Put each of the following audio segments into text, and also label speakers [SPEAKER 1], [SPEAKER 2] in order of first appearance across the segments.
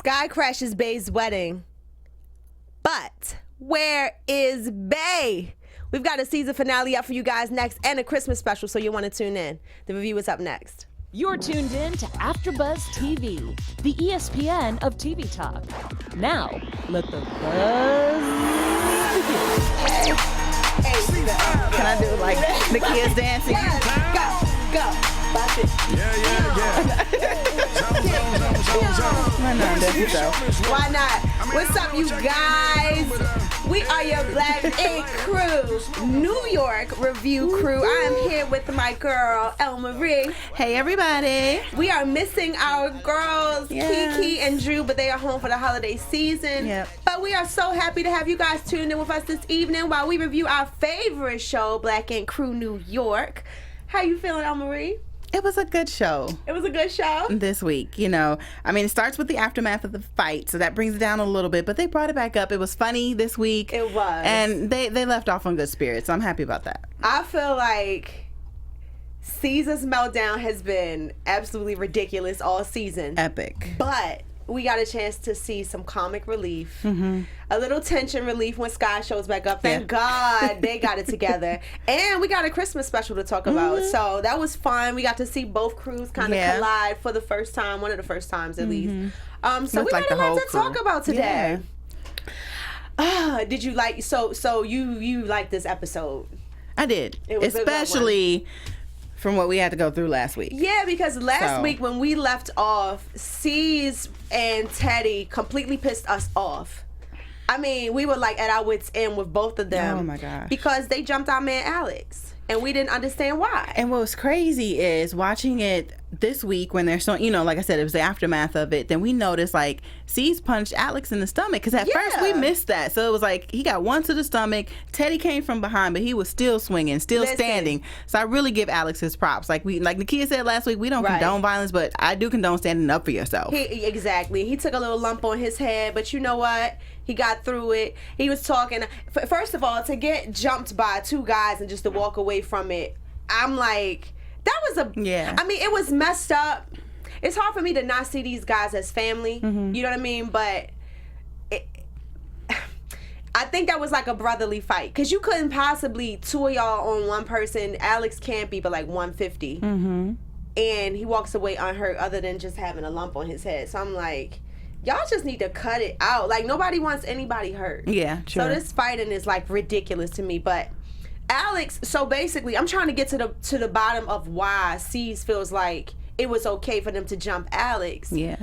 [SPEAKER 1] Sky crashes Bay's wedding. But where is Bay? We've got a season finale up for you guys next and a Christmas special, so you'll want to tune in. The review is up next.
[SPEAKER 2] You're tuned in to AfterBuzz TV, the ESPN of TV talk. Now, let the buzz begin.
[SPEAKER 3] Can I do like the kids dancing?
[SPEAKER 1] Yes. Go. Bust it.
[SPEAKER 3] Why not?
[SPEAKER 1] Why not? What's up, you guys? We are your Black Ink Crew, New York review crew. I am here with my girl, El Marie.
[SPEAKER 3] Hey, everybody.
[SPEAKER 1] We are missing our girls, Kiki and Drew, but they are home for the holiday season.
[SPEAKER 3] Yep.
[SPEAKER 1] But we are so happy to have you guys tuned in with us this evening while we review our favorite show, Black Ink Crew New York. How you feeling, El Marie?
[SPEAKER 3] It was a good show.
[SPEAKER 1] It was a good show?
[SPEAKER 3] This week, you know. I mean, it starts with the aftermath of the fight, so that brings it down a little bit, but they brought it back up. It was funny this week.
[SPEAKER 1] It was.
[SPEAKER 3] And they left off on good spirits, so I'm happy about that.
[SPEAKER 1] I feel like Caesar's meltdown has been absolutely ridiculous all season.
[SPEAKER 3] Epic.
[SPEAKER 1] But we got a chance to see some comic relief, a little tension relief when Sky shows back up. Thank God they got it together. And we got a Christmas special to talk about. So that was fun. We got to see both crews kind of collide for the first time, one of the first times at least. So we got a lot to talk about today. Did you like, so you liked this episode?
[SPEAKER 3] I did.
[SPEAKER 1] It was
[SPEAKER 3] especially from what we had to go through last week.
[SPEAKER 1] Yeah, because last week when we left off, C's and Teddy completely pissed us off. I mean, we were like at our wits' end with both of them.
[SPEAKER 3] Oh my gosh.
[SPEAKER 1] Because they jumped our man Alex. And we didn't understand why.
[SPEAKER 3] And what was crazy is watching it this week when they're showing, you know, like I said, it was the aftermath of it. Then we noticed like C's punched Alex in the stomach because at first we missed that. So it was like he got one to the stomach. Teddy came from behind, but he was still swinging, still standing. So I really give Alex his props. Like Nakia said last week, we don't condone violence, but I do condone standing up for yourself.
[SPEAKER 1] Exactly. He took a little lump on his head, but you know what? He got through it. He was talking. First of all, to get jumped by two guys and just to walk away from it, I'm like, that was I mean, it was messed up. It's hard for me to not see these guys as family. You know what I mean? But I think that was like a brotherly fight. Because you couldn't possibly, two of y'all on one person. Alex can't be but like 150. And he walks away unhurt other than just having a lump on his head. So I'm like, y'all just need to cut it out. Like, nobody wants anybody hurt. Yeah, sure. So this fighting is like ridiculous to me. But Alex, so basically, I'm trying to get to the bottom of why C's feels like it was okay for them to jump Alex. Yeah.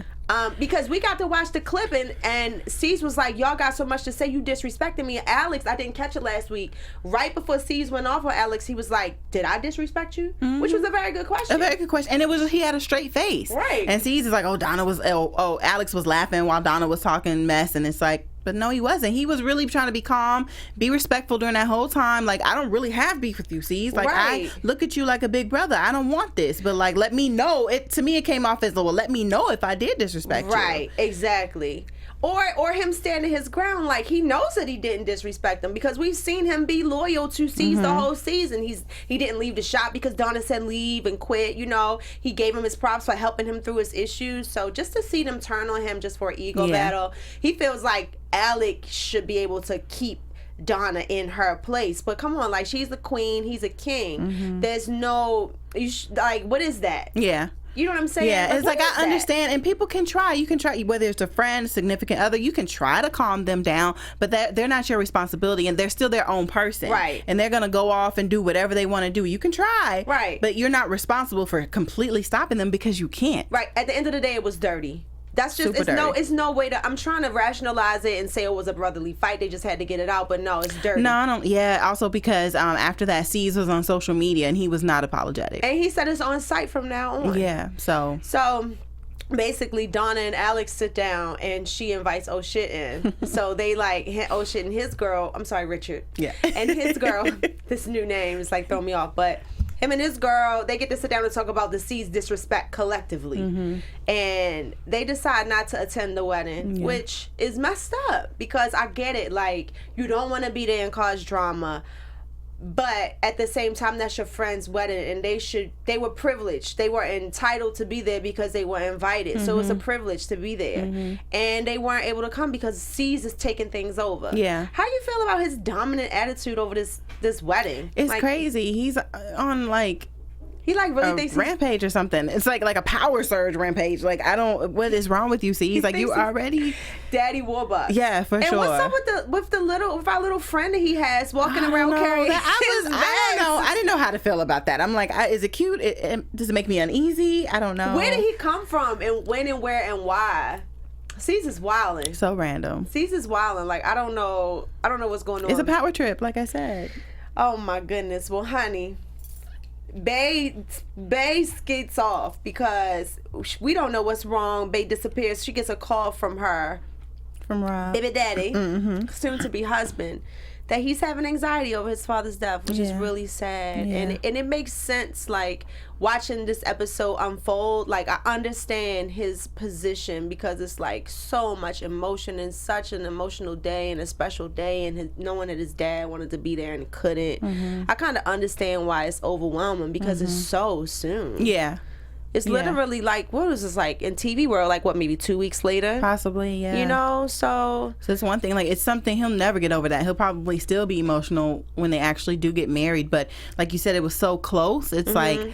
[SPEAKER 1] Because we got to watch the clip and C's was like, y'all got so much to say, you disrespecting me. Alex, I didn't catch it last week. Right before C's went off on Alex, he was like, did I disrespect you? Which was a very good question.
[SPEAKER 3] A very good question. And it was, he had a straight face. Right. And C's is like, Alex was laughing while Donna was talking mess. And it's like, but no, he wasn't. He was really trying to be calm, be respectful during that whole time. Like, I don't really have beef with you, C's. Like, I look at you like a big brother. I don't want this. But, like, let me know. To me, it came off as, well, let me know if I did disrespect you.
[SPEAKER 1] Right, exactly. Or him standing his ground, like he knows that he didn't disrespect them because we've seen him be loyal to C's the whole season. He didn't leave the shop because Donna said leave and quit. You know, he gave him his props for helping him through his issues. So just to see them turn on him just for an ego battle, he feels like Alex should be able to keep Donna in her place. But come on, like, she's the queen, he's a king. There's no, what is that? Yeah. You know what I'm saying?
[SPEAKER 3] Yeah, it's like I understand, and people can try. You can try, whether it's a friend, significant other, you can try to calm them down, but they're not your responsibility, and they're still their own person. Right. And they're going to go off and do whatever they want to do. You can try. Right. But you're not responsible for completely stopping them because you can't.
[SPEAKER 1] Right. At the end of the day, it was dirty. That's just, it's no way to, I'm trying to rationalize it and say it was a brotherly fight. They just had to get it out, but no, it's dirty.
[SPEAKER 3] No, I don't. Yeah, also because after that, C's was on social media and he was not apologetic.
[SPEAKER 1] And he said it's on site from now on.
[SPEAKER 3] Yeah, so
[SPEAKER 1] basically, Donna and Alex sit down and she invites Oh Shit in. So they like, Oh Shit and his girl, I'm sorry, Richard. Yeah. And his girl, this new name is like throwing me off, but him and his girl, they get to sit down and talk about the C's disrespect collectively. And they decide not to attend the wedding, which is messed up because I get it. Like, you don't want to be there and cause drama. But at the same time, that's your friend's wedding, and they were privileged. They were entitled to be there because they were invited. So it's a privilege to be there. And they weren't able to come because C's is taking things over.
[SPEAKER 3] Yeah.
[SPEAKER 1] How you feel about his dominant attitude over this wedding?
[SPEAKER 3] It's crazy. He's on like
[SPEAKER 1] he like really thinks
[SPEAKER 3] rampage or something. It's like a power surge rampage. Like, I don't. What is wrong with you? See, he's like, you already
[SPEAKER 1] Daddy Warbucks.
[SPEAKER 3] Yeah, for sure.
[SPEAKER 1] And what's up with our little friend that he has walking around carrying his bags?
[SPEAKER 3] I don't know. I didn't know how to feel about that. I'm like, is it cute? Does it make me uneasy? I don't know.
[SPEAKER 1] Where did he come from, and when and where and why? C's is wilding.
[SPEAKER 3] So random.
[SPEAKER 1] C's is wilding. Like, I don't know what's going on.
[SPEAKER 3] It's a power trip, like I said.
[SPEAKER 1] Oh my goodness. Well, honey, Bae skates off because we don't know what's wrong. Bae disappears. She gets a call from
[SPEAKER 3] Rob,
[SPEAKER 1] baby daddy, soon to be husband, that he's having anxiety over his father's death, which is really sad. And it makes sense, like, watching this episode unfold. Like, I understand his position because it's like so much emotion and such an emotional day and a special day, and knowing that his dad wanted to be there and couldn't. I kind of understand why it's overwhelming because it's so soon.
[SPEAKER 3] Yeah.
[SPEAKER 1] It's literally like, what was this, like in TV world, like what, maybe 2 weeks later?
[SPEAKER 3] Possibly, yeah.
[SPEAKER 1] You know, so
[SPEAKER 3] it's one thing, like, it's something he'll never get over that. He'll probably still be emotional when they actually do get married, but like you said, it was so close. It's like,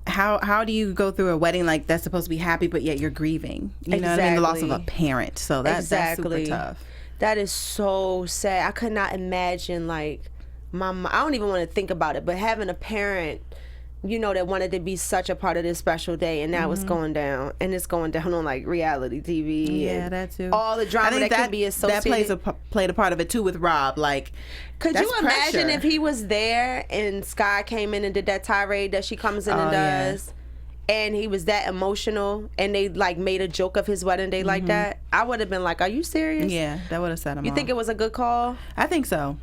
[SPEAKER 3] how do you go through a wedding like that's supposed to be happy, but yet you're grieving? You know what I mean? The loss of a parent. So that's super tough.
[SPEAKER 1] That is so sad. I could not imagine, like, I don't even want to think about it, but having a parent, you know, that wanted to be such a part of this special day, and now it's going down, and it's going down on like reality TV.
[SPEAKER 3] Yeah, that too.
[SPEAKER 1] All the drama that can be associated.
[SPEAKER 3] That played a part of it too with Rob. Like,
[SPEAKER 1] could you imagine if he was there and Sky came in and did that tirade that she comes in and does, and he was that emotional, and they like made a joke of his wedding day like that? I would have been like, "Are you serious?"
[SPEAKER 3] Yeah, that would have set him off.
[SPEAKER 1] You think it was a good call?
[SPEAKER 3] I think so.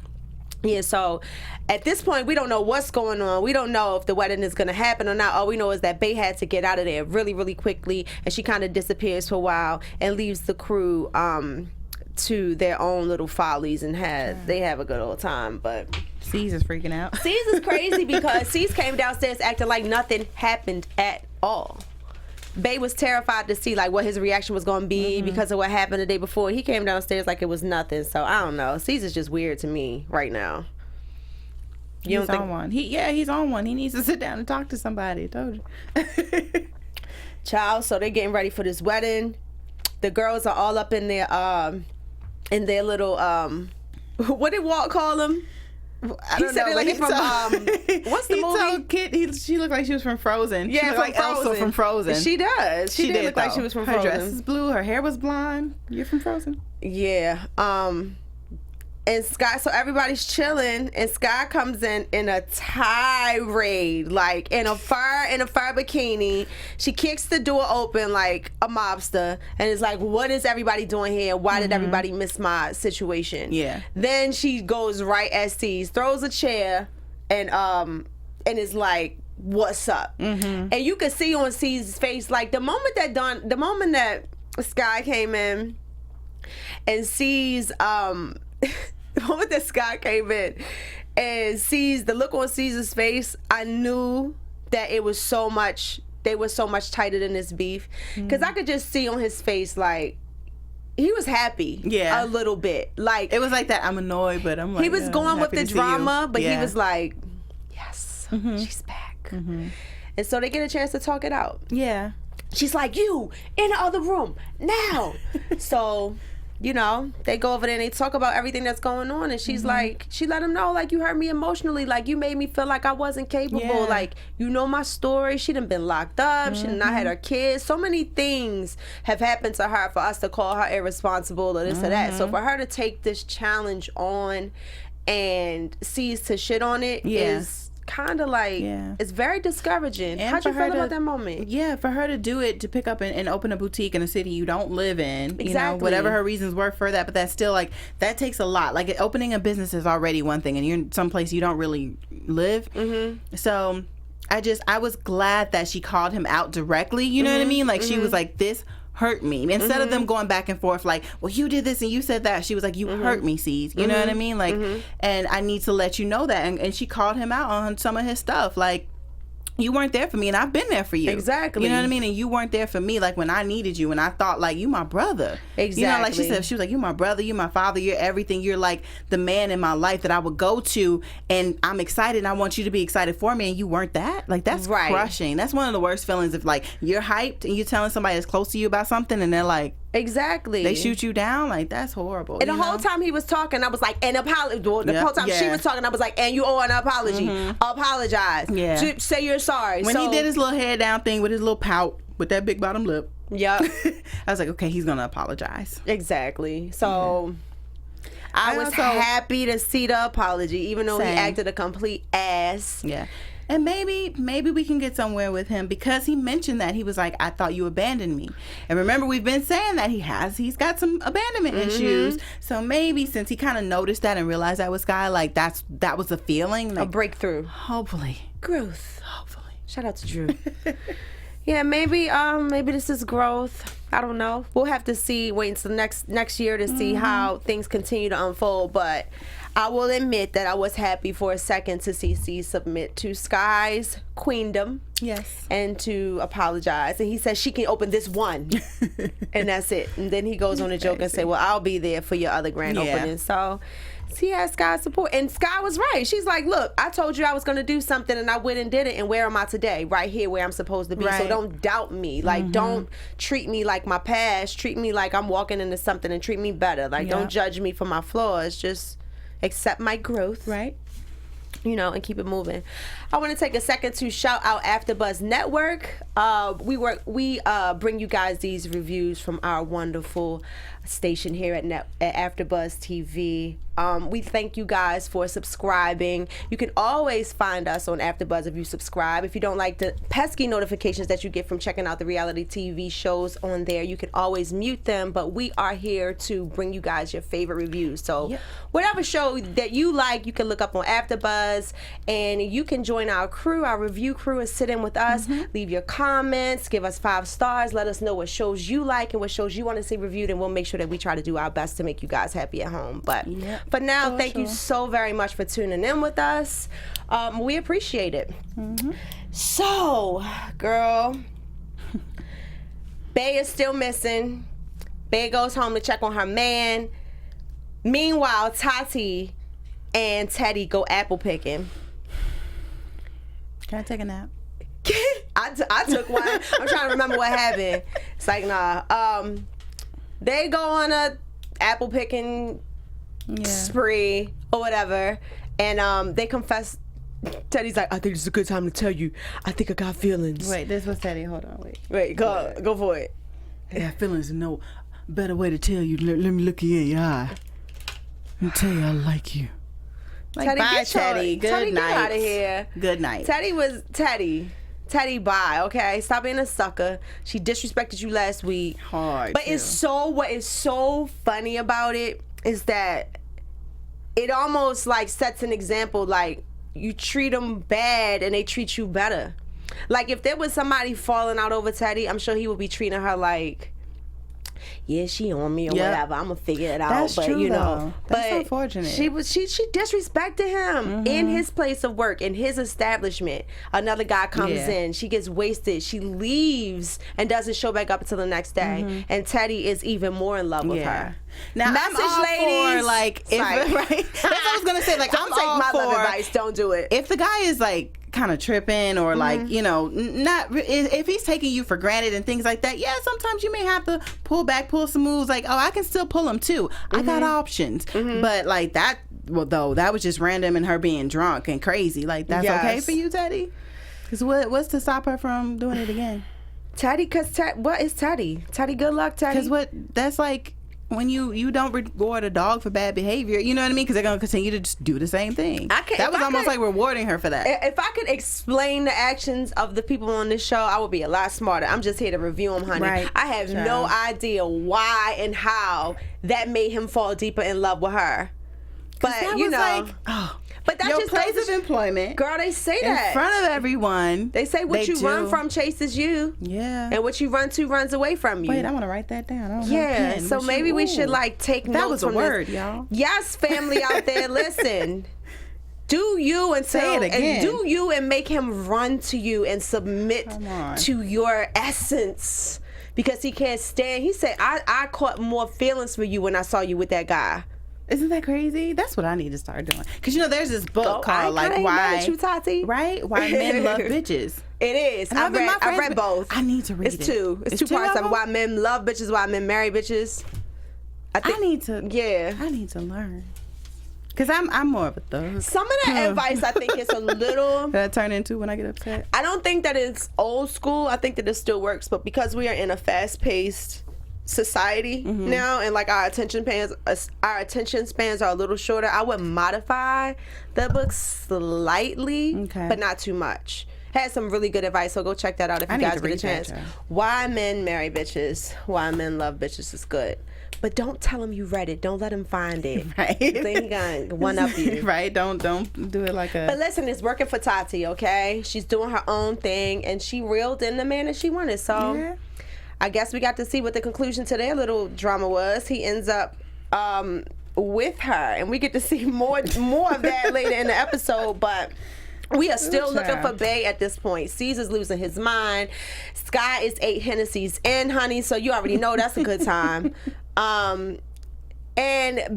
[SPEAKER 1] Yeah, so at this point, we don't know what's going on. We don't know if the wedding is going to happen or not. All we know is that Bae had to get out of there really, really quickly, and she kind of disappears for a while and leaves the crew to their own little follies, and they have a good old time. But
[SPEAKER 3] C's is freaking out.
[SPEAKER 1] C's is crazy because C's came downstairs acting like nothing happened at all. Bae was terrified to see like what his reaction was going to be because of what happened the day before. He came downstairs like it was nothing. So I don't know. Caesar's just weird to me right now.
[SPEAKER 3] He's on one. He's on one. He needs to sit down and talk to somebody. I told you.
[SPEAKER 1] Child, so they're getting ready for this wedding. The girls are all up in their little what did Walt call them?
[SPEAKER 3] I don't know.
[SPEAKER 1] Like from what's the movie?
[SPEAKER 3] She looked like she was from Frozen.
[SPEAKER 1] Yeah,
[SPEAKER 3] she looked like Elsa from Frozen.
[SPEAKER 1] She does. She did look like she was from Frozen.
[SPEAKER 3] Her dress is blue. Her hair was blonde. You're from Frozen.
[SPEAKER 1] Yeah. And Sky, so everybody's chilling, and Sky comes in a tirade, like in a fur bikini. She kicks the door open like a mobster, and is like, "What is everybody doing here? Why did everybody miss my situation?"
[SPEAKER 3] Yeah.
[SPEAKER 1] Then she goes right at C's, throws a chair, and is like, "What's up?" And you could see on C's face, like the moment that Sky came in, and C's the moment that Scott came in and sees the look on Caesar's face, I knew that it was so much. They were so much tighter than this beef, because I could just see on his face like he was happy.
[SPEAKER 3] Yeah,
[SPEAKER 1] a little bit. Like
[SPEAKER 3] it was like that. I'm annoyed, but I'm like
[SPEAKER 1] he was going with the drama, but he was like, "Yes, she's back," and so they get a chance to talk it out.
[SPEAKER 3] Yeah,
[SPEAKER 1] she's like, "You in the other room now." So. You know, they go over there and they talk about everything that's going on, and she's like, she let him know, like, you hurt me emotionally, like, you made me feel like I wasn't capable, like, you know my story, she done been locked up, she done not had her kids, so many things have happened to her for us to call her irresponsible or this or that, so for her to take this challenge on and seize to shit on it is kind of like, it's very discouraging. How'd you feel about that moment?
[SPEAKER 3] Yeah, for her to do it, to pick up and open a boutique in a city you don't live in, you know, whatever her reasons were for that, but that's still like, that takes a lot. Like, opening a business is already one thing, and you're in some place you don't really live. So I was glad that she called him out directly, you know what I mean? Like, she was like, this hurt me. Instead of them going back and forth like, well, you did this and you said that, she was like, you hurt me, C's. You know what I mean? Like, and I need to let you know that. And she called him out on some of his stuff. Like, you weren't there for me, and I've been there for you.
[SPEAKER 1] Exactly.
[SPEAKER 3] You know what I mean? And you weren't there for me, like, when I needed you, and I thought, like, you my brother.
[SPEAKER 1] Exactly.
[SPEAKER 3] You know, like she said, she was like, you my brother, you my father, you're everything. You're, like, the man in my life that I would go to, and I'm excited, and I want you to be excited for me, and you weren't that? Like, that's crushing. That's one of the worst feelings if, like, you're hyped, and you're telling somebody that's close to you about something, and they're like...
[SPEAKER 1] Exactly.
[SPEAKER 3] They shoot you down. Like, that's horrible.
[SPEAKER 1] And the whole time he was talking, I was like, and apology. The whole time she was talking, I was like, and you owe an apology. Apologize. Yeah. Say you're sorry.
[SPEAKER 3] When he did his little head down thing with his little pout with that big bottom lip.
[SPEAKER 1] Yep.
[SPEAKER 3] I was like, okay, he's going to apologize.
[SPEAKER 1] Exactly. So... I was happy to see the apology, even though he acted a complete ass.
[SPEAKER 3] Yeah. And maybe we can get somewhere with him, because he mentioned that. He was like, I thought you abandoned me. And remember, we've been saying that he's got some abandonment issues. So maybe since he kind of noticed that and realized that with Sky, like that was a feeling. Like,
[SPEAKER 1] a breakthrough.
[SPEAKER 3] Hopefully.
[SPEAKER 1] Growth.
[SPEAKER 3] Hopefully.
[SPEAKER 1] Shout out to Drew. Yeah, maybe this is growth. I don't know. We'll have to see. Wait until next year to see how things continue to unfold. But I will admit that I was happy for a second to see C submit to Sky's queendom.
[SPEAKER 3] Yes. And
[SPEAKER 1] to apologize. And he says she can open this one. And that's it. And then he goes on a joke and say, well, I'll be there for your other grand opening. So he has Sky's support. And Sky was right. She's like, look, I told you I was going to do something, and I went and did it. And where am I today? Right here where I'm supposed to be. Right. So don't doubt me. Like, don't treat me like my past. Treat me like I'm walking into something, and treat me better. Like, don't judge me for my flaws. Just accept my growth.
[SPEAKER 3] Right.
[SPEAKER 1] You know, and keep it moving. I want to take a second to shout out AfterBuzz Network. We bring you guys these reviews from our wonderful station here at AfterBuzz TV. We thank you guys for subscribing. You can always find us on AfterBuzz if you subscribe. If you don't like the pesky notifications that you get from checking out the reality TV shows on there, you can always mute them. But we are here to bring you guys your favorite reviews. So whatever show that you like, you can look up on AfterBuzz, and you can join our crew. Our review crew is sit in with us. Leave your comments, give us 5 stars, let us know what shows you like and what shows you want to see reviewed, and we'll make sure that we try to do our best to make you guys happy at home. But for now, thank you so very much for tuning in with us. We appreciate it. So, girl, Bae is still missing. Bae goes home to check on her man. Meanwhile, Tati and Teddy go apple picking.
[SPEAKER 3] Can I take a nap?
[SPEAKER 1] I took one. I'm trying to remember what happened. It's like, nah. They go on a apple picking spree or whatever, and they confess. Teddy's like, I think it's a good time to tell you, I think I got feelings.
[SPEAKER 3] Wait, this was Teddy. Hold on,
[SPEAKER 1] wait, go for it.
[SPEAKER 3] I got feelings, and no better way to tell you. Let me look you in your eye and tell you I like you. Like,
[SPEAKER 1] Teddy,
[SPEAKER 3] bye, Teddy. Good
[SPEAKER 1] Teddy,
[SPEAKER 3] night.
[SPEAKER 1] Get out of here.
[SPEAKER 3] Good night.
[SPEAKER 1] Teddy was Teddy. Teddy, bye. Okay, stop being a sucker. She disrespected you last week.
[SPEAKER 3] Hard.
[SPEAKER 1] But what is so funny about it is that it almost like sets an example. Like, you treat them bad and they treat you better. Like, if there was somebody falling out over Teddy, I'm sure he would be treating her like, yeah, she on me or whatever. I'm gonna figure it out.
[SPEAKER 3] That's true,
[SPEAKER 1] you know,
[SPEAKER 3] though. That's unfortunate.
[SPEAKER 1] She disrespected him in his place of work, in his establishment. Another guy comes in, she gets wasted, she leaves and doesn't show back up until the next day. And Teddy is even more in love with her.
[SPEAKER 3] Now,
[SPEAKER 1] message,
[SPEAKER 3] I'm all
[SPEAKER 1] ladies,
[SPEAKER 3] for, like, if, right? That's what I was gonna say. Like,
[SPEAKER 1] don't
[SPEAKER 3] I'm
[SPEAKER 1] take
[SPEAKER 3] all
[SPEAKER 1] my
[SPEAKER 3] for
[SPEAKER 1] love advice. Don't do it.
[SPEAKER 3] If the guy is like kind of tripping or like, you know, not if he's taking you for granted and things like that, sometimes you may have to pull some moves. Like, oh, I can still pull them too. I got options. But like that, well, though, that was just random and her being drunk and crazy. Like, that's okay for you, Teddy? Because what's to stop her from doing it again?
[SPEAKER 1] Teddy, because what is Teddy? Teddy, good luck, Teddy.
[SPEAKER 3] Because that's like when you don't reward a dog for bad behavior, you know what I mean? Because they're going to continue to just do the same thing. That was almost like rewarding her for that.
[SPEAKER 1] If I could explain the actions of the people on this show, I would be a lot smarter. I'm just here to review them, honey.
[SPEAKER 3] Right.
[SPEAKER 1] I have no idea why and how that made him fall deeper in love with her. But, you know.
[SPEAKER 3] Like,
[SPEAKER 1] But that's
[SPEAKER 3] your
[SPEAKER 1] just
[SPEAKER 3] place of employment.
[SPEAKER 1] Girl, they say that
[SPEAKER 3] in front of everyone.
[SPEAKER 1] They say what you run from chases you.
[SPEAKER 3] Yeah.
[SPEAKER 1] And what you run to runs away from you.
[SPEAKER 3] Wait, I want to write that down. I don't
[SPEAKER 1] yeah.
[SPEAKER 3] have a pen.
[SPEAKER 1] So maybe we should like take notes.
[SPEAKER 3] That was a
[SPEAKER 1] from
[SPEAKER 3] word,
[SPEAKER 1] this.
[SPEAKER 3] y'all.
[SPEAKER 1] Yes, family out there, listen. Do you and make him run to you and submit to your essence, because he can't stand. He said, I caught more feelings for you when I saw you with that guy.
[SPEAKER 3] Isn't that crazy? That's what I need to start doing. Because there's this book called like Why
[SPEAKER 1] you, Tati.
[SPEAKER 3] Right? Why Men Love Bitches.
[SPEAKER 1] It is. I read both.
[SPEAKER 3] I need to read it.
[SPEAKER 1] It's two. It's two parts of it. Why men love bitches, why men marry bitches. I need to learn. Because I'm more of a thug. Some of that advice I think is a little... That I turn into when I get upset. I don't think that it's old school. I think that it still works. But because we are in a fast-paced society now, and like our attention spans are a little shorter, I would modify the book slightly, but not too much. Had some really good advice, so go check that out if you guys get a chance. Why Men Marry Bitches, Why Men Love Bitches is good. But don't tell him you read it. Don't let him find it. Right. Then he gonna one up you.
[SPEAKER 3] Right. Don't do it like a...
[SPEAKER 1] But listen, it's working for Tati, okay? She's doing her own thing, and she reeled in the man that she wanted. So I guess we got to see what the conclusion to their little drama was. He ends up with her, and we get to see more of that later in the episode, but... We are still looking for Bay at this point. Caesar's losing his mind. Sky is 8 Hennessy's in, honey, so you already know that's a good time. And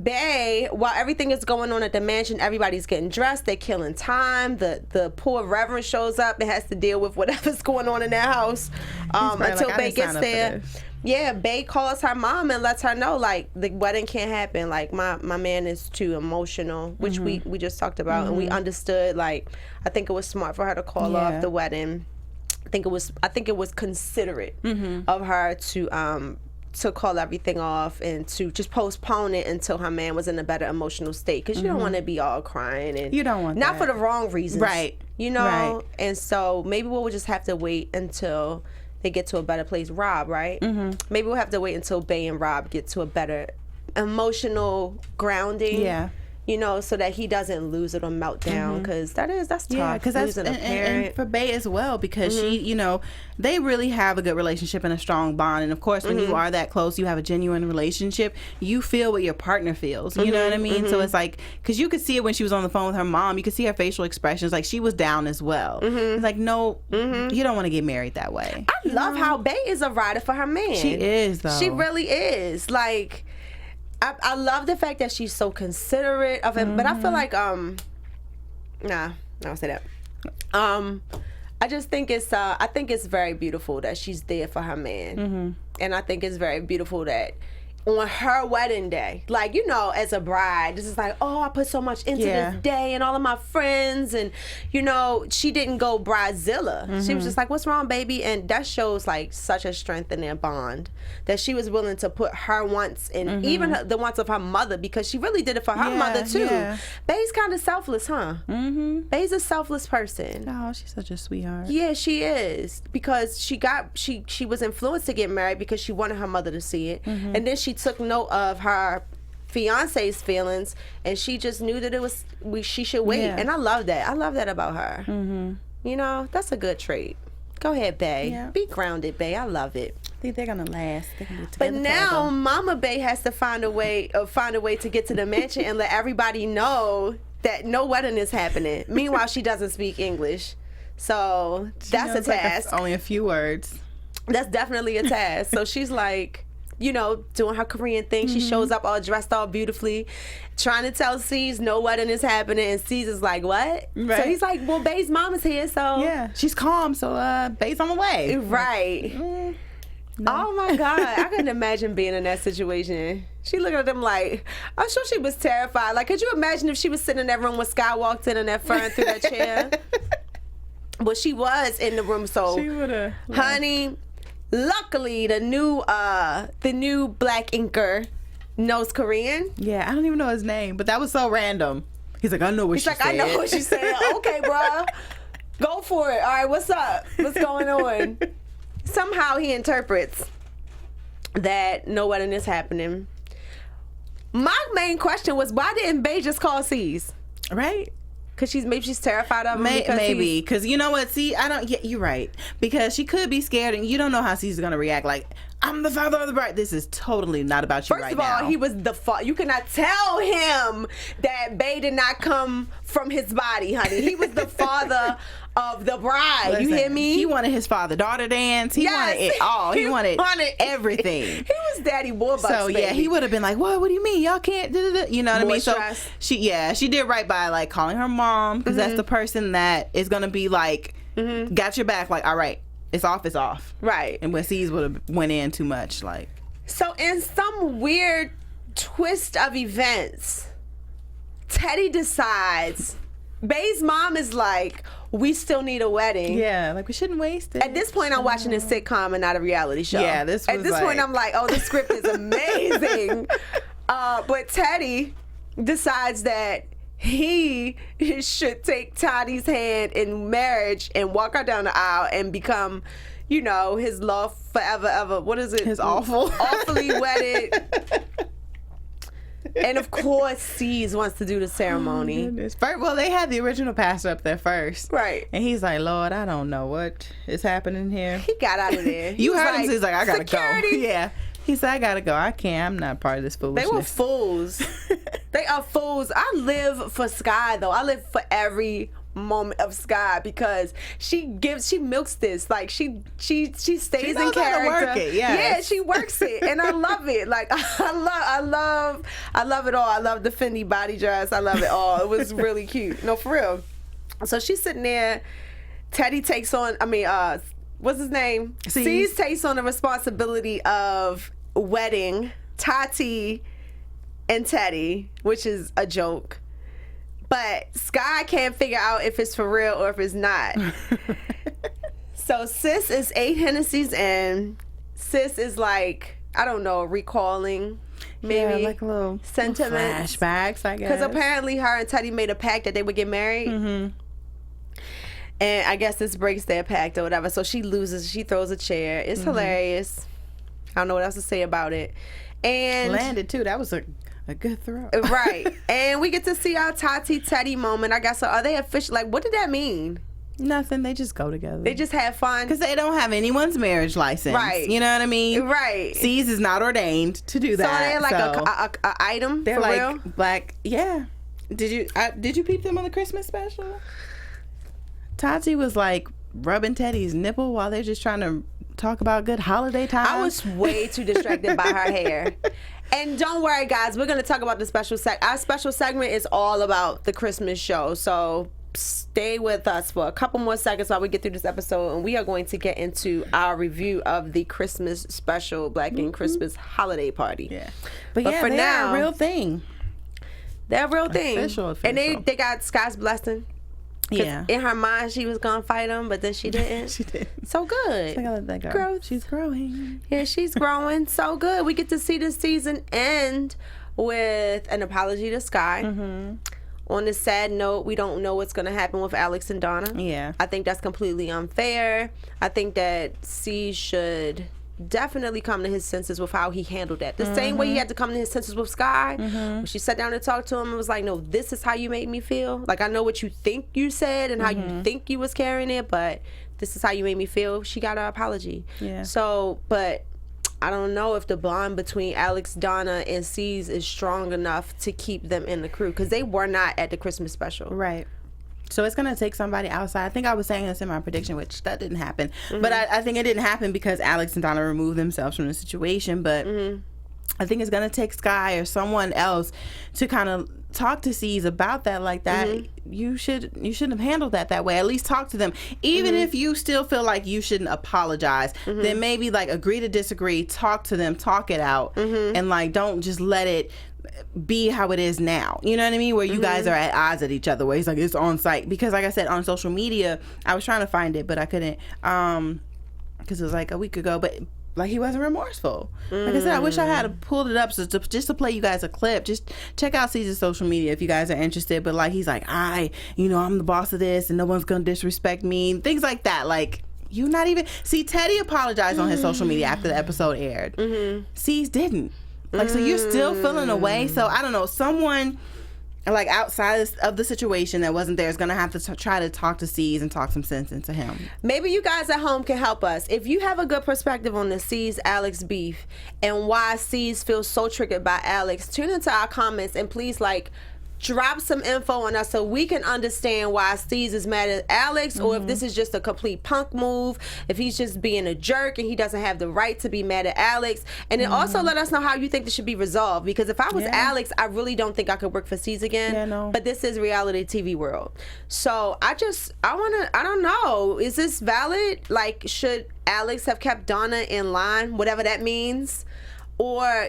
[SPEAKER 1] Bay, while everything is going on at the mansion, everybody's getting dressed. They're killing time. The poor Reverend shows up and has to deal with whatever's going on in their house until Bay gets there. Yeah, Bay calls her mom and lets her know, like, the wedding can't happen. Like, my man is too emotional, which we just talked about, and we understood. Like, I think it was smart for her to call off the wedding. I think it was considerate of her to call everything off and to just postpone it until her man was in a better emotional state, because you don't want to be all crying, and
[SPEAKER 3] you don't want
[SPEAKER 1] not for the wrong reasons,
[SPEAKER 3] right?
[SPEAKER 1] Right. And so maybe we'll just have to wait until they get to a better place. Rob, right? Maybe we'll have to wait until Bay and Rob get to a better emotional grounding. Yeah. So that he doesn't lose it or melt down, because that's tough. Yeah, because that's losing a parent.
[SPEAKER 3] And for Bay as well, because she, they really have a good relationship and a strong bond. And of course, when you are that close, you have a genuine relationship. You feel what your partner feels. You know what I mean? So it's like, because you could see it when she was on the phone with her mom. You could see her facial expressions. Like, she was down as well. It's like, no, you don't want to get married that way.
[SPEAKER 1] I love how Bay is a rider for her man.
[SPEAKER 3] She is, though.
[SPEAKER 1] She really is. Like, I love the fact that she's so considerate of him, but I feel like I don't say that. I just think it's very beautiful that she's there for her man, and I think it's very beautiful that on her wedding day, like, as a bride, this is like, oh, I put so much into this day and all of my friends, and she didn't go bridezilla. She was just like, what's wrong, baby? And that shows like such a strength in their bond, that she was willing to put her wants and even the wants of her mother, because she really did it for her mother too. Bay's kind of selfless, huh? Bay's a selfless person.
[SPEAKER 3] Oh, she's such a sweetheart.
[SPEAKER 1] Yeah, she is, because she was influenced to get married because she wanted her mother to see it, and then she took note of her fiance's feelings, and she just knew that she should wait. And I love that about her. That's a good trait. Go ahead, Bay. Be grounded, Bay. I love it.
[SPEAKER 3] I think they're gonna last. They're gonna get
[SPEAKER 1] but now Mama Bay has to find a way to get to the mansion and let everybody know that no wedding is happening. Meanwhile, she doesn't speak English, so that's a task.
[SPEAKER 3] Only a few words.
[SPEAKER 1] That's definitely a task. So she's like, doing her Korean thing. She shows up all dressed all beautifully, trying to tell C's no wedding is happening, and C's is like, what? Right. So he's like, well, Bay's mom is here, so
[SPEAKER 3] yeah, she's calm, so Bay's on the way.
[SPEAKER 1] Right. No. Oh my God, I couldn't imagine being in that situation. She looked at them like, I'm sure she was terrified. Like, could you imagine if she was sitting in that room when Sky walked in and that fern through that chair? But she was in the room, so
[SPEAKER 3] she would've,
[SPEAKER 1] honey. Luckily, the new black inker knows Korean.
[SPEAKER 3] Yeah, I don't even know his name, but that was so random. He's like, I know what she said.
[SPEAKER 1] He's like, I know what she said. Okay, bro, go for it. All right, what's up? What's going on? Somehow he interprets that no wedding is happening. My main question was, why didn't Bay just call C's?
[SPEAKER 3] Right.
[SPEAKER 1] Because she's terrified of him.
[SPEAKER 3] Maybe. Because you know what? See, you're right. Because she could be scared and you don't know how C's going to react. Like, I'm the father of the bride. This is totally not about you right now.
[SPEAKER 1] First of all, he was the father. You cannot tell him that Bae did not come from his body, honey. He was the father of the bride. Listen, you hear me?
[SPEAKER 3] He wanted his father-daughter dance. He wanted it all. He wanted everything.
[SPEAKER 1] He was Daddy Warbucks,
[SPEAKER 3] so
[SPEAKER 1] baby.
[SPEAKER 3] Yeah, he would have been like, what do you mean? Y'all can't do that? You know what I mean?
[SPEAKER 1] Stress.
[SPEAKER 3] So she did right by like calling her mom, because that's the person that is going to be like, got your back, like, all right, it's off.
[SPEAKER 1] Right. And
[SPEAKER 3] when C's would have went in too much, like.
[SPEAKER 1] So in some weird twist of events, Teddy decides, Bae's mom is like, we still need a wedding.
[SPEAKER 3] Yeah, like we shouldn't waste it.
[SPEAKER 1] At this point, I'm watching a sitcom and not a reality show.
[SPEAKER 3] Yeah, this was
[SPEAKER 1] At this point, I'm like, oh, the script is amazing. But Teddy decides that he should take Tati's hand in marriage and walk her down the aisle and become, you know, his love forever ever. What is it?
[SPEAKER 3] His awfully
[SPEAKER 1] wedded. And of course, C's wants to do the ceremony.
[SPEAKER 3] Well, they had the original pastor up there first.
[SPEAKER 1] Right.
[SPEAKER 3] And he's like, Lord, I don't know what is happening here.
[SPEAKER 1] He got out of there.
[SPEAKER 3] You heard him. He's like, I gotta
[SPEAKER 1] security.
[SPEAKER 3] go. Yeah. He said, I gotta go. I can't. I'm not part of this foolishness.
[SPEAKER 1] They were fools. They are fools. I live for Sky, though. I live for every moment of Sky, because she milks this. Like, she stays in character.
[SPEAKER 3] How to work it, yes.
[SPEAKER 1] Yeah, she works it, and I love it. Like, I love it all. I love the Fendi body dress. I love it all. It was really cute. No, for real. So she's sitting there. Teddy takes on, what's his name? C's takes on the responsibility of wedding Tati and Teddy, which is a joke. But Sky can't figure out if it's for real or if it's not. So Sis is 8 Hennessy's in. Sis is like, I don't know, recalling maybe
[SPEAKER 3] like a little
[SPEAKER 1] sentiments.
[SPEAKER 3] Flashbacks, I guess.
[SPEAKER 1] Because apparently her and Teddy made a pact that they would get married. And I guess this breaks their pact or whatever. So she loses. She throws a chair. It's hilarious. I don't know what else to say about it. And
[SPEAKER 3] landed too. That was a good throw.
[SPEAKER 1] Right. And we get to see our Tati Teddy moment. I guess. So are they official? Like, what did that mean?
[SPEAKER 3] Nothing. They just go together.
[SPEAKER 1] They just have fun.
[SPEAKER 3] Because they don't have anyone's marriage license.
[SPEAKER 1] Right.
[SPEAKER 3] You know what I mean?
[SPEAKER 1] Right.
[SPEAKER 3] C's is not ordained to do that.
[SPEAKER 1] So they're like a item.
[SPEAKER 3] They're
[SPEAKER 1] for
[SPEAKER 3] like
[SPEAKER 1] real?
[SPEAKER 3] black. Yeah. Did you peep them on the Christmas special? Tati was like rubbing Teddy's nipple while they're just trying to talk about good holiday time.
[SPEAKER 1] I was way too distracted by her hair. And don't worry, guys. We're going to talk about the special our special segment is all about the Christmas show. So stay with us for a couple more seconds while we get through this episode, and we are going to get into our review of the Christmas special, Black Ink Christmas holiday party.
[SPEAKER 3] Yeah. But yeah, for now, a real thing.
[SPEAKER 1] They're a real thing.
[SPEAKER 3] Official.
[SPEAKER 1] And they got Sky's blessing.
[SPEAKER 3] Yeah.
[SPEAKER 1] In her mind, she was gonna fight him, but then she didn't.
[SPEAKER 3] She did.
[SPEAKER 1] So good.
[SPEAKER 3] She's like, I let that go.
[SPEAKER 1] Growth.
[SPEAKER 3] She's growing.
[SPEAKER 1] Yeah, she's growing. So good. We get to see this season end with an apology to Sky. On a sad note, we don't know what's gonna happen with Alex and Donna.
[SPEAKER 3] Yeah.
[SPEAKER 1] I think that's completely unfair. I think that C should definitely come to his senses with how he handled that. The same way he had to come to his senses with Sky. When she sat down and talked to him and was like, no, this is how you made me feel. Like, I know what you think you said and how you think you was carrying it, but this is how you made me feel. She got her apology.
[SPEAKER 3] Yeah.
[SPEAKER 1] So, but I don't know if the bond between Alex, Donna, and C's is strong enough to keep them in the crew, because they were not at the Christmas special.
[SPEAKER 3] Right. So it's going to take somebody outside. I think I was saying this in my prediction, which that didn't happen. But I think it didn't happen because Alex and Donna removed themselves from the situation. But I think it's going to take Sky or someone else to kind of talk to C's about that, like that. You shouldn't have handled that way. At least talk to them. Even if you still feel like you shouldn't apologize, then maybe like agree to disagree, talk to them, talk it out, and like don't just let it be how it is now. You know what I mean? Where you guys are at odds at each other, where he's like, it's on site. Because like I said, on social media, I was trying to find it, but I couldn't, because it was like a week ago, but like he wasn't remorseful. Like I said, I wish I had pulled it up just to play you guys a clip. Just check out C's social media if you guys are interested. But like, he's like, I'm the boss of this and no one's gonna disrespect me, things like that. Like, you not even see Teddy apologized on his social media after the episode aired. C's didn't. Like, so you're still feeling away. So I don't know, someone like outside of the situation that wasn't there is gonna have to try to talk to C's and talk some sense into him.
[SPEAKER 1] Maybe you guys at home can help us. If you have a good perspective on the C's Alex beef and why C's feels so triggered by Alex, tune into our comments and please drop some info on us so we can understand why Steez is mad at Alex, or if this is just a complete punk move, if he's just being a jerk and he doesn't have the right to be mad at Alex. And then also let us know how you think this should be resolved, because if I was Alex, I really don't think I could work for Steez again.
[SPEAKER 3] Yeah, no.
[SPEAKER 1] But this is reality TV world. So I don't know, is this valid? Like, should Alex have kept Donna in line, whatever that means? Or,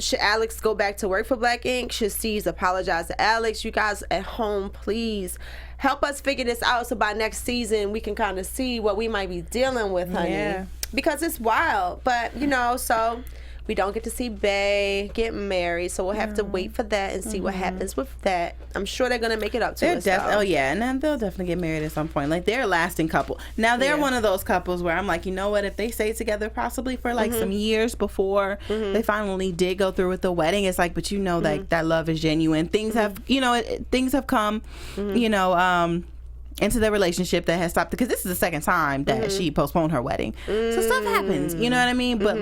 [SPEAKER 1] should Alex go back to work for Black Ink? Should Steez apologize to Alex? You guys at home, please help us figure this out so by next season we can kind of see what we might be dealing with, honey.
[SPEAKER 3] Yeah.
[SPEAKER 1] Because it's wild. But, so we don't get to see Bae get married, so we'll have to wait for that and see what happens with that. I'm sure they're going to make it up to us.
[SPEAKER 3] Oh, yeah, and then they'll definitely get married at some point. Like, they're a lasting couple. Now, they're one of those couples where I'm like, you know what, if they stay together possibly for, some years before they finally did go through with the wedding, it's like, but that love is genuine. Things have, things have come, into their relationship that has stopped, because this is the second time that she postponed her wedding. So stuff happens, you know what I mean? But,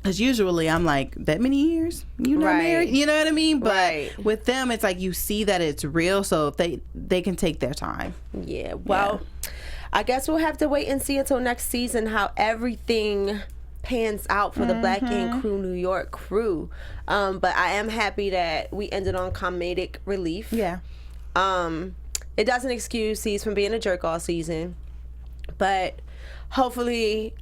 [SPEAKER 3] because usually I'm like, that many years? You not married? You know what I mean? But with them, it's like you see that it's real, so if they can take their time.
[SPEAKER 1] Yeah, well, I guess we'll have to wait and see until next season how everything pans out for the Black Ink Crew New York crew. But I am happy that we ended on comedic relief.
[SPEAKER 3] Yeah.
[SPEAKER 1] It doesn't excuse C's from being a jerk all season. But hopefully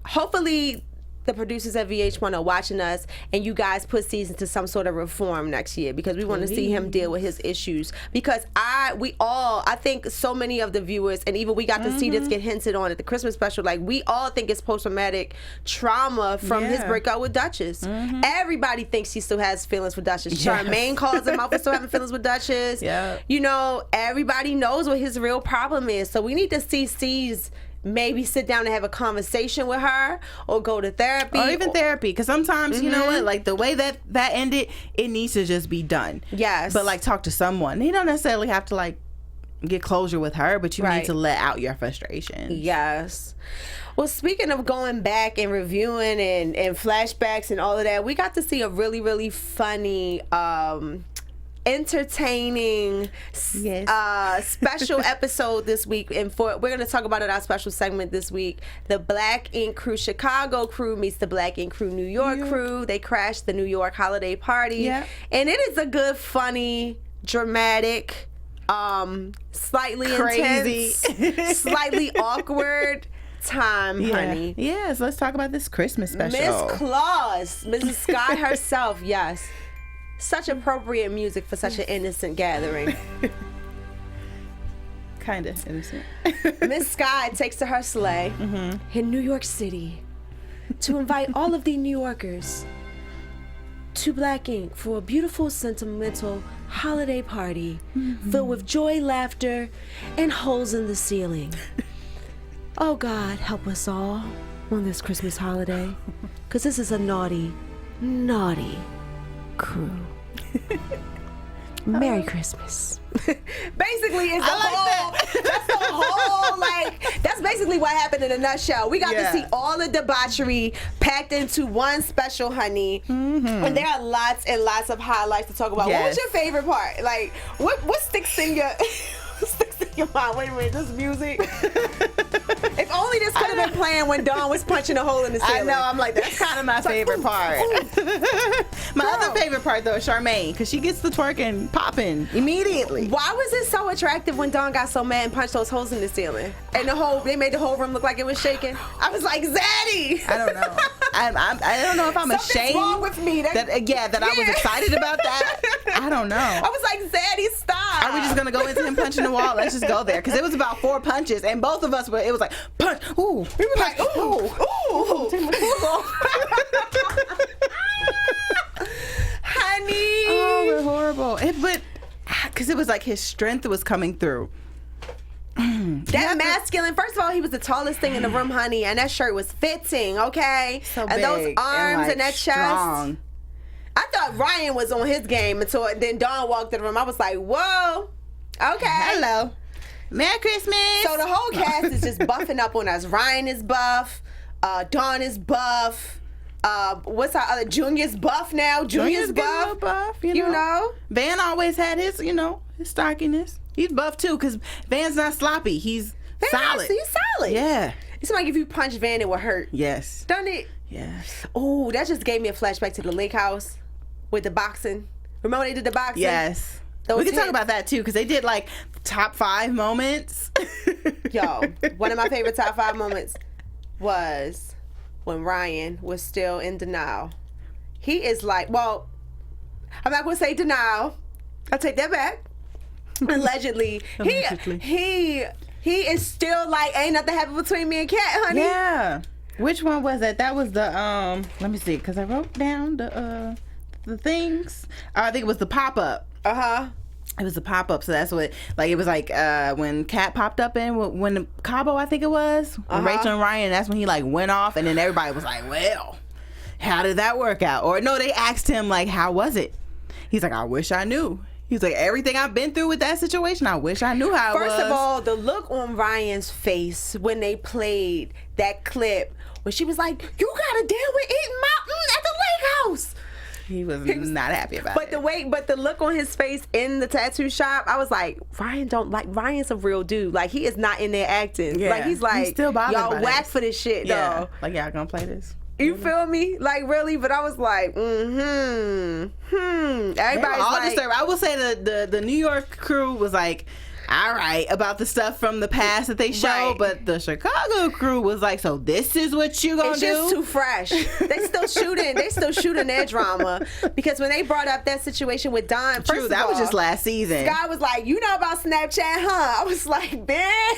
[SPEAKER 1] the producers at VH1 are watching us, and you guys put C's into some sort of reform next year, because we want to see him deal with his issues. Because I think so many of the viewers, and even we got to see this get hinted on at the Christmas special, like, we all think it's post-traumatic trauma from his breakup with Duchess. Everybody thinks he still has feelings for Duchess. Charmaine calls him out for still having feelings with Duchess. Everybody knows what his real problem is. So we need to see C's maybe sit down and have a conversation with her, or go to therapy,
[SPEAKER 3] or even therapy, because sometimes you know what, like the way that ended, it needs to just be done.
[SPEAKER 1] Yes.
[SPEAKER 3] But talk to someone. You don't necessarily have to get closure with her, but you need to let out your frustration.
[SPEAKER 1] Yes. Well, speaking of going back and reviewing and flashbacks and all of that, we got to see a really, really funny entertaining special episode this week, and we're going to talk about it in our special segment this week. The Black Ink Crew Chicago crew meets the Black Ink Crew New York crew. They crashed the New York holiday party, and it is a good, funny, dramatic, slightly
[SPEAKER 3] crazy,
[SPEAKER 1] intense, slightly awkward time, honey.
[SPEAKER 3] Yes, let's talk about this Christmas special.
[SPEAKER 1] Miss Claus, Mrs. Sky herself, yes. Such appropriate music for such an innocent gathering.
[SPEAKER 3] Kind of innocent.
[SPEAKER 1] Miss Sky takes to her sleigh in New York City to invite all of the New Yorkers to Black Ink for a beautiful, sentimental holiday party filled with joy, laughter, and holes in the ceiling. Oh God, help us all on this Christmas holiday, because this is a naughty, naughty crew. Merry Christmas. Basically, it's that's basically what happened in a nutshell. We got to see all the debauchery packed into one special, honey. And there are lots and lots of highlights to talk about. What was your favorite part? Like, what sticks in your mind? Wait a minute, this music. If only this could have been playing when Dawn was punching a hole in the ceiling.
[SPEAKER 3] I know, I'm like, that's kind of my favorite part. My other favorite part, though, is Charmaine, because she gets the twerking popping immediately.
[SPEAKER 1] Why was it so attractive when Dawn got so mad and punched those holes in the ceiling? And they made the whole room look like it was shaking? I was like, Zaddy!
[SPEAKER 3] I don't know. I don't know if I'm ashamed.
[SPEAKER 1] Wrong with me.
[SPEAKER 3] That I was excited about that. I don't know. I
[SPEAKER 1] was like, Zaddy, stop.
[SPEAKER 3] Are we just going to go into him punching the wall? Let's just go there. Because it was about 4 punches, and both of us it was like, punch, ooh. We were like, ooh, ooh. Take my clothes off.
[SPEAKER 1] Honey.
[SPEAKER 3] Oh, we're horrible. But, because it was like his strength was coming through.
[SPEAKER 1] That masculine, first of all, he was the tallest thing in the room, honey, and that shirt was fitting, okay?
[SPEAKER 3] So
[SPEAKER 1] and
[SPEAKER 3] big
[SPEAKER 1] those arms and that
[SPEAKER 3] strong.
[SPEAKER 1] chest. I thought Ryan was on his game until then Dawn walked in the room. I was like, whoa, okay.
[SPEAKER 3] Hello. Merry Christmas.
[SPEAKER 1] So the whole cast is just buffing up on us. Ryan is buff. Dawn is buff. What's our other? Junior's buff now. Junior's buff. You know.
[SPEAKER 3] Van always had his, his stockiness. He's buff too, because Van's not sloppy. He's solid.
[SPEAKER 1] He's solid.
[SPEAKER 3] Yeah.
[SPEAKER 1] It's like if you punch Van, it would hurt.
[SPEAKER 3] Yes.
[SPEAKER 1] Done it.
[SPEAKER 3] Yes.
[SPEAKER 1] Oh, that just gave me a flashback to the lake house with the boxing. Remember when they did the boxing?
[SPEAKER 3] Yes.
[SPEAKER 1] Those
[SPEAKER 3] we can talk
[SPEAKER 1] hits.
[SPEAKER 3] about that too, because they did like top 5 moments.
[SPEAKER 1] Yo, one of my favorite top 5 moments was when Ryan was still in denial. He is like, well, I'm not going to say denial. I'll take that back. Allegedly. He is still like, ain't nothing happened between me and Kat, honey.
[SPEAKER 3] Yeah. Which one was that? That was the let me see, because I wrote down the things. I think it was the pop-up. It was the pop-up, so that's what, like, it was like when Kat popped up in, when Cabo, I think it was, when Rachel and Ryan, that's when he like went off, and then everybody was like, well, how did that work out? Or no, they asked him like, how was it? He's like, I wish I knew. He's like, everything I've been through with that situation, I wish I knew how it was.
[SPEAKER 1] First of all, the look on Ryan's face when they played that clip, when she was like, you gotta deal with eating mountain at the lake house.
[SPEAKER 3] He was not happy about it.
[SPEAKER 1] But the look on his face in the tattoo shop, I was like, Ryan's a real dude. Like, he is not in there acting.
[SPEAKER 3] Yeah.
[SPEAKER 1] Like, he's like,
[SPEAKER 3] He's still bothered
[SPEAKER 1] y'all
[SPEAKER 3] by
[SPEAKER 1] whack
[SPEAKER 3] this.
[SPEAKER 1] for this shit,
[SPEAKER 3] Yeah.
[SPEAKER 1] though.
[SPEAKER 3] Like, y'all gonna play this?
[SPEAKER 1] You feel me? Like, really? But I was like, Everybody's
[SPEAKER 3] all
[SPEAKER 1] like,
[SPEAKER 3] disturbed. I will say the New York crew was like, all right, about the stuff from the past that they showed,
[SPEAKER 1] Right.
[SPEAKER 3] but the Chicago crew was like, so this is what you gonna
[SPEAKER 1] it's
[SPEAKER 3] do?
[SPEAKER 1] just too fresh. They still shooting their drama, because when they brought up that situation with Don, first
[SPEAKER 3] True,
[SPEAKER 1] of
[SPEAKER 3] that
[SPEAKER 1] all,
[SPEAKER 3] was just last season.
[SPEAKER 1] Guy was like, you know about Snapchat, huh? I was like, man.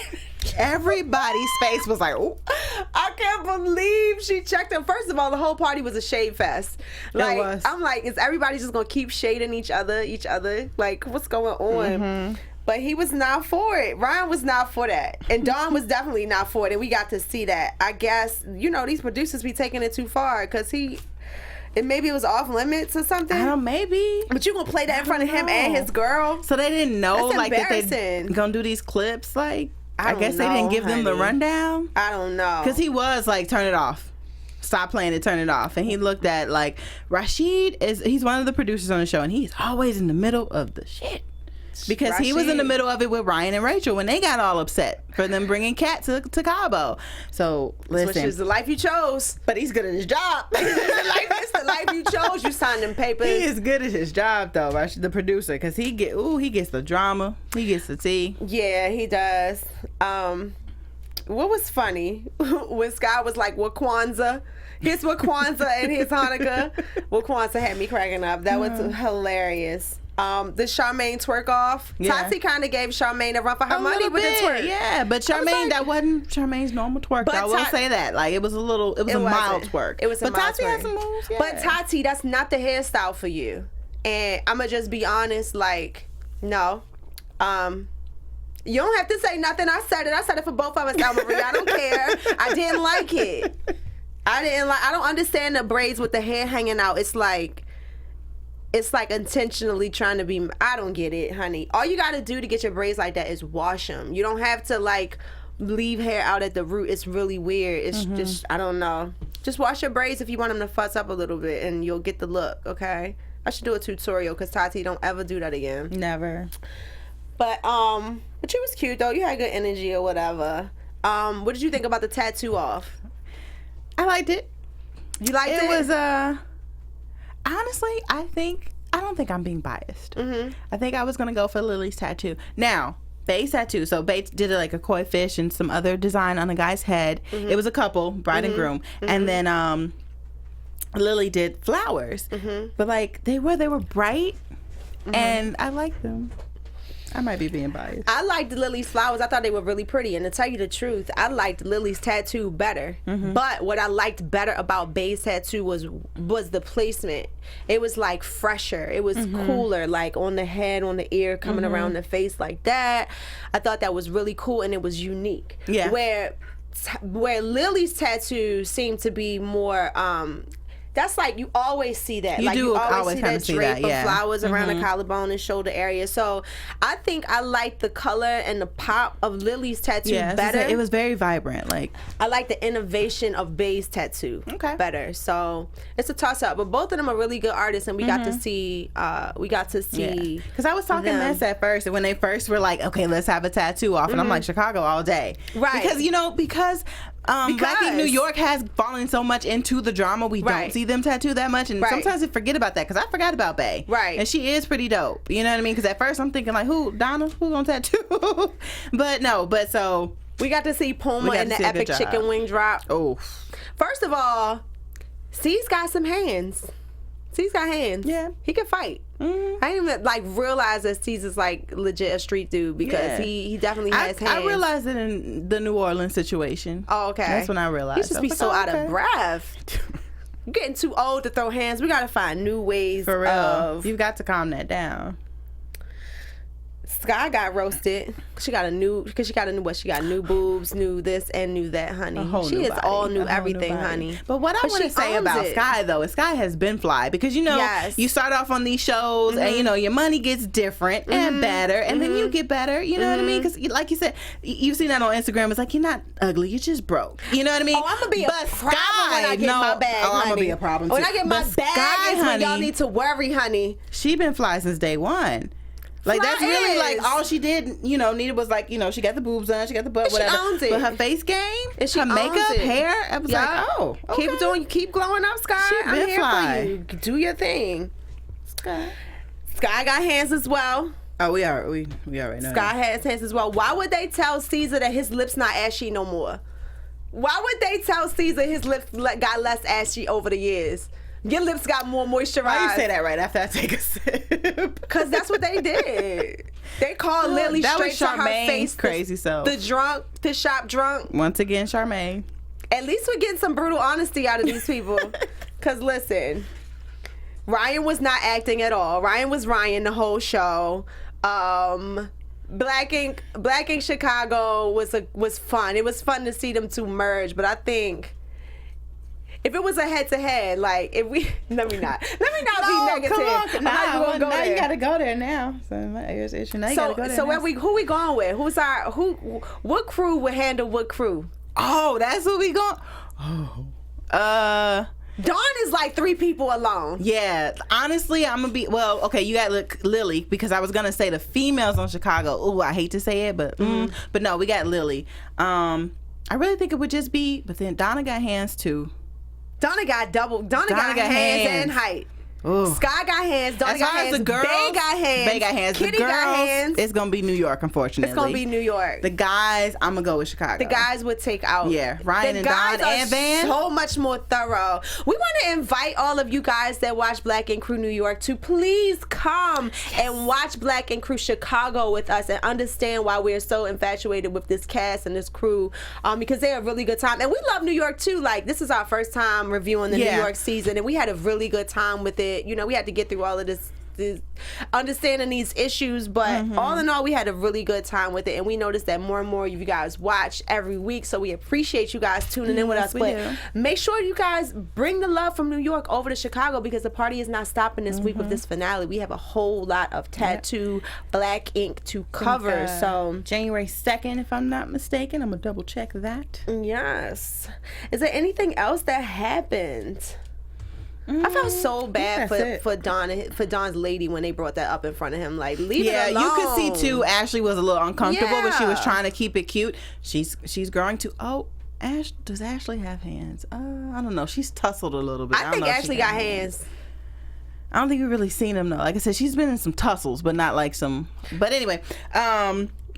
[SPEAKER 3] Everybody's face was like, ooh.
[SPEAKER 1] I can't believe she checked him. First of all, the whole party was a shade fest. Like,
[SPEAKER 3] was.
[SPEAKER 1] I'm like, is everybody just gonna keep shading each other? Like, what's going on?
[SPEAKER 3] Mm-hmm.
[SPEAKER 1] But he was not for it. Ryan was not for that. And Dawn was definitely not for it. And we got to see that. I guess, these producers be taking it too far, because maybe it was off limits or something.
[SPEAKER 3] I don't know, maybe.
[SPEAKER 1] But you gonna play that in front of him and his girl?
[SPEAKER 3] So they didn't know
[SPEAKER 1] That's
[SPEAKER 3] like that they
[SPEAKER 1] embarrassing.
[SPEAKER 3] gonna do these clips. Like, I
[SPEAKER 1] don't
[SPEAKER 3] guess they
[SPEAKER 1] know,
[SPEAKER 3] didn't give them the
[SPEAKER 1] honey.
[SPEAKER 3] rundown.
[SPEAKER 1] I don't know.
[SPEAKER 3] Because he was like, turn it off. Stop playing it, turn it off. And he looked at like, he's one of the producers on the show, and he's always in the middle of the shit. Because he was in the middle of it with Ryan and Rachel when they got all upset for them bringing Kat to Cabo. So, listen.
[SPEAKER 1] Which is the life you chose.
[SPEAKER 3] But he's good at his job.
[SPEAKER 1] It's the life you chose. You signed them papers.
[SPEAKER 3] He is good at his job, though, the producer, because he gets the drama. He gets the tea.
[SPEAKER 1] Yeah, he does. What was funny when Scott was like, what Kwanzaa? Here's what Kwanzaa and here's Hanukkah. What Kwanzaa had me cracking up. That was hilarious. The Charmaine twerk off.
[SPEAKER 3] Yeah.
[SPEAKER 1] Tati kind of gave Charmaine a run for her money with the twerk.
[SPEAKER 3] Yeah, but Charmaine, that wasn't Charmaine's normal twerk.
[SPEAKER 1] But
[SPEAKER 3] I will say that. Like, it was a mild twerk.
[SPEAKER 1] It was a
[SPEAKER 3] but
[SPEAKER 1] mild
[SPEAKER 3] Tati
[SPEAKER 1] twerk.
[SPEAKER 3] had some moves. Yeah.
[SPEAKER 1] But Tati, that's not the hairstyle for you. And I'm going to just be honest, like, no. You don't have to say nothing. I said it for both of us, Maria. I don't care. I didn't like it. I don't understand the braids with the hair hanging out. It's like intentionally trying to be. I don't get it, honey. All you got to do to get your braids like that is wash them. You don't have to like leave hair out at the root. It's really weird. It's just, I don't know. Just wash your braids if you want them to fuzz up a little bit, and you'll get the look. Okay. I should do a tutorial, because Tati, don't ever do that again.
[SPEAKER 3] Never.
[SPEAKER 1] But you was cute though. You had good energy or whatever. What did you think about the tattoo off?
[SPEAKER 3] I liked it.
[SPEAKER 1] You liked it?
[SPEAKER 3] It was honestly, I don't think I'm being biased.
[SPEAKER 1] Mm-hmm.
[SPEAKER 3] I think I was gonna go for Lily's tattoo. Now, Bates tattoo. So Bates did like a koi fish and some other design on the guy's head.
[SPEAKER 1] Mm-hmm.
[SPEAKER 3] It was a couple, bride and groom, and then Lily did flowers. But like they were bright, and I liked them. I might be being biased.
[SPEAKER 1] I liked Lily's flowers. I thought they were really pretty. And to tell you the truth, I liked Lily's tattoo better. But what I liked better about Bae's tattoo was the placement. It was like fresher. It was cooler, like on the head, on the ear, coming around the face like that. I thought that was really cool, and it was unique.
[SPEAKER 3] Yeah.
[SPEAKER 1] Where Lily's tattoo seemed to be more... that's like you always see that.
[SPEAKER 3] You
[SPEAKER 1] like
[SPEAKER 3] do
[SPEAKER 1] you always see
[SPEAKER 3] kinda
[SPEAKER 1] that
[SPEAKER 3] see
[SPEAKER 1] drape
[SPEAKER 3] that,
[SPEAKER 1] of flowers around the collarbone and shoulder area. So I think I like the color and the pop of Lily's tattoo better.
[SPEAKER 3] It was very vibrant. Like
[SPEAKER 1] I like the innovation of Bay's tattoo better. So it's a toss up. But both of them are really good artists, and we got to see.
[SPEAKER 3] Because I was talking mess at first, and when they first were like, okay, let's have a tattoo off, and I'm like, Chicago all day,
[SPEAKER 1] right?
[SPEAKER 3] Because Black Ink New York has fallen so much into the drama, we don't see them tattoo that much, and sometimes we forget about that, because I forgot about Bay, and she is pretty dope, you know what I mean? Because at first I'm thinking like, who gonna tattoo? but so
[SPEAKER 1] we got to see Puma in the epic chicken wing drop.
[SPEAKER 3] Oh,
[SPEAKER 1] first of all, C's got some hands. C's got hands.
[SPEAKER 3] Yeah,
[SPEAKER 1] he can fight. I didn't even like realize that C's is like legit a street dude, because he definitely has hands.
[SPEAKER 3] I realized it in the New Orleans situation.
[SPEAKER 1] Oh, okay.
[SPEAKER 3] That's when I realized.
[SPEAKER 1] He just be so out of breath. You're getting too old to throw hands. We gotta find new ways.
[SPEAKER 3] For real, you've got to calm that down.
[SPEAKER 1] Sky got roasted. She got new boobs, new this and new that, honey. She is all new everything, honey.
[SPEAKER 3] But what I want to say about Sky though is Sky has been fly, because you start off on these shows and your money gets different and better, and then you get better. You know what I mean? Because like you said, you've seen that on Instagram. It's like, you're not ugly, you're just broke. You know what I mean?
[SPEAKER 1] Oh, I'm gonna be a problem when I get my bag.
[SPEAKER 3] I'm gonna be a problem too.
[SPEAKER 1] When I get my bag, is when y'all need to worry, honey.
[SPEAKER 3] She been fly since day one. Like, that's really like all she did, needed was like, she got the boobs done, she got the butt, whatever.
[SPEAKER 1] She owns it.
[SPEAKER 3] But her face game,
[SPEAKER 1] and
[SPEAKER 3] her makeup, hair, I was like, oh, okay.
[SPEAKER 1] keep glowing up, Sky. I'm here for you. Do your thing. Sky got hands as well.
[SPEAKER 3] Oh, we already know.
[SPEAKER 1] Sky has hands as well. Why would they tell Caesar that his lips not ashy no more? Why would they tell Caesar his lips got less ashy over the years? Your lips got more moisturized.
[SPEAKER 3] Why you say that right after I take a sip?
[SPEAKER 1] Because that's what they did. They called Lily straight to her face.
[SPEAKER 3] Crazy self.
[SPEAKER 1] The shop drunk.
[SPEAKER 3] Once again, Charmaine.
[SPEAKER 1] At least we're getting some brutal honesty out of these people. Because listen, Ryan was not acting at all. Ryan was Ryan the whole show. Black Ink Chicago was fun. It was fun to see them two merge, but I think if it was a head-to-head, like if we let me not be negative.
[SPEAKER 3] Come on, now you gotta go there now. So my ears itching. Now you gotta go there.
[SPEAKER 1] So who we going with? What crew would handle what crew?
[SPEAKER 3] Oh, that's who we going.
[SPEAKER 1] Dawn is like 3 people alone.
[SPEAKER 3] Yeah, honestly, I'm gonna be okay. You got Lily, because I was gonna say the females on Chicago. Ooh, I hate to say it, but no, we got Lily. I really think it would just be, but then Donna got hands too. Donna got hands and height. Ooh. Sky got hands. Donna got hands. The girls, Bay got hands. Kitty got hands. It's gonna be New York, unfortunately. It's gonna be New York. The guys, I'm gonna go with Chicago. The guys would take out. Yeah, Ryan and Don and Van. So much more thorough. We want to invite all of you guys that watch Black Ink Crew New York to please come and watch Black Ink Crew Chicago with us and understand why we're so infatuated with this cast and this crew, because they're a really good time, and we love New York too. Like, this is our first time reviewing the New York season, and we had a really good time with it. We had to get through all of this understanding these issues, but all in all, we had a really good time with it, and we noticed that more and more of you guys watch every week, so we appreciate you guys tuning in with us. But make sure you guys bring the love from New York over to Chicago, because the party is not stopping this week with this finale. We have a whole lot of tattoo Black Ink to cover. So January 2nd, if I'm not mistaken. I'm gonna double check that. Yes. Is there anything else that happened? I felt so bad for Don's lady when they brought that up in front of him. Like, leave it alone. Yeah, you could see too. Ashley was a little uncomfortable, but she was trying to keep it cute. She's growing to. Oh, does Ashley have hands? I don't know. She's tussled a little bit. I think Ashley got hands. I don't think we've really seen them though. Like I said, she's been in some tussles, but not like some. But anyway,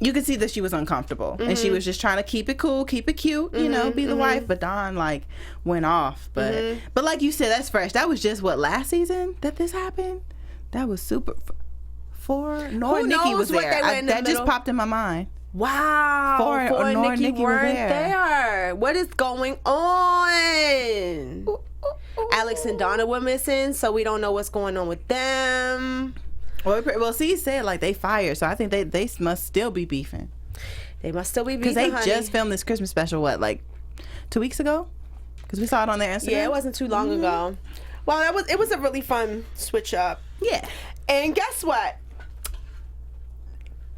[SPEAKER 3] you could see that she was uncomfortable, and she was just trying to keep it cool, keep it cute, be the wife. But Dawn went off. But like you said, that's fresh. That was just last season that this happened. That was super. Nor Nikki was there. That just popped in my mind. Wow. Nor and Nikki weren't there. What is going on? Alex and Donna were missing, so we don't know what's going on with them. Well, C said they fired, so I think they must still be beefing. They must still be beefing, because they just filmed this Christmas special 2 weeks ago? Because we saw it on their Instagram. Yeah, it wasn't too long ago.
[SPEAKER 1] Well, it was a really fun switch up.
[SPEAKER 3] Yeah.
[SPEAKER 1] And guess what?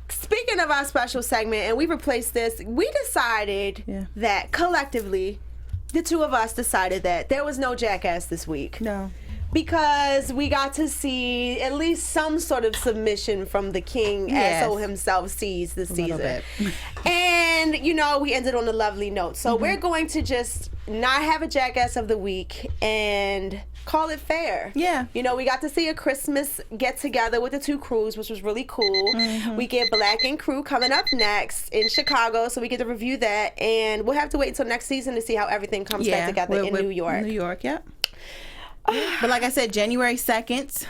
[SPEAKER 1] Speaking of our special segment, and we replaced this, we decided that collectively, the two of us decided that there was no Jackass this week.
[SPEAKER 3] No.
[SPEAKER 1] Because we got to see at least some sort of submission from the king, as so himself sees this season. And, you know, we ended on a lovely note. So we're going to just not have a Jackass of the week and call it fair.
[SPEAKER 3] Yeah.
[SPEAKER 1] You know, we got to see a Christmas get together with the two crews, which was really cool. We get Black and Crew coming up next in Chicago, so we get to review that. And we'll have to wait until next season to see how everything comes back together in New York.
[SPEAKER 3] New York, yep. But like I said, January 2nd,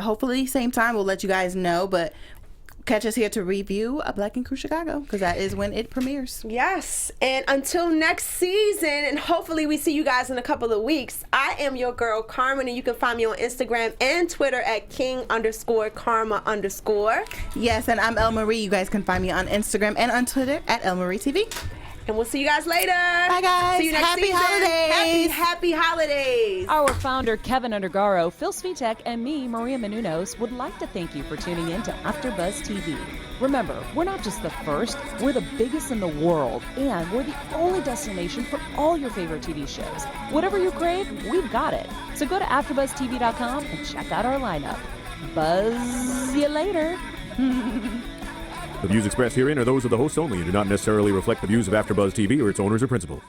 [SPEAKER 3] hopefully same time, we'll let you guys know. But catch us here to review a Black and Crew Chicago, because that is when it premieres.
[SPEAKER 1] Yes. And until next season, and hopefully we see you guys in a couple of weeks, I am your girl, Carmen, and you can find me on Instagram and Twitter at king_karma_.
[SPEAKER 3] Yes, and I'm El Marie. You guys can find me on Instagram and on Twitter at El Marie TV.
[SPEAKER 1] And we'll see you guys later.
[SPEAKER 3] Bye, guys.
[SPEAKER 1] See you next
[SPEAKER 3] Happy
[SPEAKER 1] season.
[SPEAKER 3] holidays.
[SPEAKER 1] Happy holidays.
[SPEAKER 2] Our founder, Keven Undergaro, Phil Svitek, and me, Maria Menounos, would like to thank you for tuning in to AfterBuzz TV. Remember, we're not just the first, we're the biggest in the world, and we're the only destination for all your favorite TV shows. Whatever you crave, we've got it. So go to AfterBuzzTV.com and check out our lineup. Buzz you later.
[SPEAKER 4] The views expressed herein are those of the hosts only and do not necessarily reflect the views of AfterBuzz TV or its owners or principals.